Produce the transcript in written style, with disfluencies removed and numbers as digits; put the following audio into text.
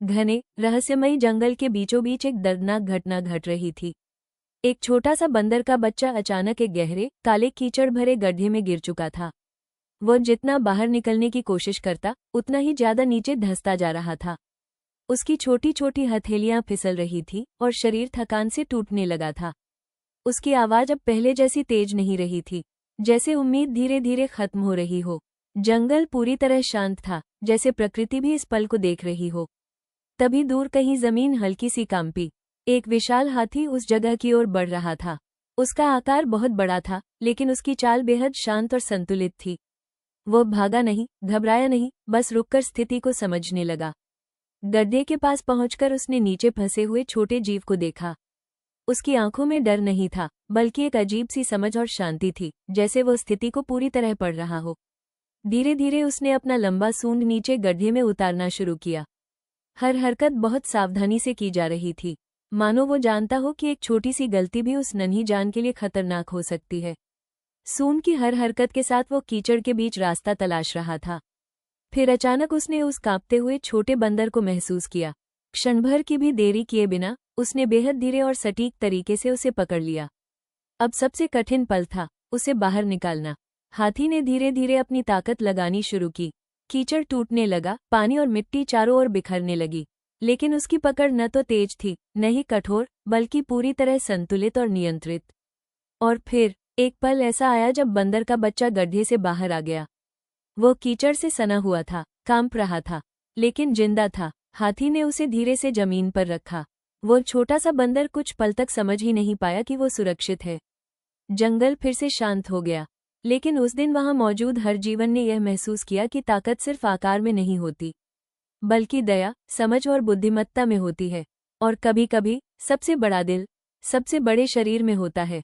घने रहस्यमयी जंगल के बीचों बीच एक दर्दनाक घटना घट रही थी। एक छोटा सा बंदर का बच्चा अचानक एक गहरे काले कीचड़ भरे गड्ढे में गिर चुका था। वह जितना बाहर निकलने की कोशिश करता उतना ही ज्यादा नीचे धंसता जा रहा था। उसकी छोटी छोटी हथेलियां फिसल रही थी और शरीर थकान से टूटने लगा था। उसकी आवाज अब पहले जैसी तेज नहीं रही थी, जैसे उम्मीद धीरे धीरे खत्म हो रही हो। जंगल पूरी तरह शांत था, जैसे प्रकृति भी इस पल को देख रही हो। तभी दूर कहीं जमीन हल्की सी कांपी। एक विशाल हाथी उस जगह की ओर बढ़ रहा था। उसका आकार बहुत बड़ा था, लेकिन उसकी चाल बेहद शांत और संतुलित थी। वह भागा नहीं, घबराया नहीं, बस रुककर स्थिति को समझने लगा। गड्ढे के पास पहुंचकर उसने नीचे फंसे हुए छोटे जीव को देखा। उसकी आंखों में डर नहीं था, बल्कि एक अजीब सी समझ और शांति थी, जैसे वो स्थिति को पूरी तरह पढ़ रहा हो। धीरे धीरे उसने अपना लंबा सूंड नीचे गड्ढे में उतारना शुरू किया। हर हरकत बहुत सावधानी से की जा रही थी, मानो वो जानता हो कि एक छोटी सी गलती भी उस नन्ही जान के लिए खतरनाक हो सकती है। सूंड की हर हरकत के साथ वो कीचड़ के बीच रास्ता तलाश रहा था। फिर अचानक उसने उस कांपते हुए छोटे बंदर को महसूस किया। क्षण भर की भी देरी किए बिना उसने बेहद धीरे और सटीक तरीके से उसे पकड़ लिया। अब सबसे कठिन पल था, उसे बाहर निकालना। हाथी ने धीरे धीरे अपनी ताकत लगानी शुरू की। कीचड़ टूटने लगा, पानी और मिट्टी चारों ओर बिखरने लगी, लेकिन उसकी पकड़ न तो तेज थी, न ही कठोर, बल्कि पूरी तरह संतुलित और नियंत्रित। और फिर एक पल ऐसा आया जब बंदर का बच्चा गड्ढे से बाहर आ गया। वो कीचड़ से सना हुआ था, कांप रहा था, लेकिन जिंदा था। हाथी ने उसे धीरे से जमीन पर रखा। वो छोटा सा बंदर कुछ पल तक समझ ही नहीं पाया कि वो सुरक्षित है। जंगल फिर से शांत हो गया, लेकिन उस दिन वहां मौजूद हर जीवन ने यह महसूस किया कि ताकत सिर्फ आकार में नहीं होती, बल्कि दया, समझ और बुद्धिमत्ता में होती है। और कभी-कभी सबसे बड़ा दिल सबसे बड़े शरीर में होता है।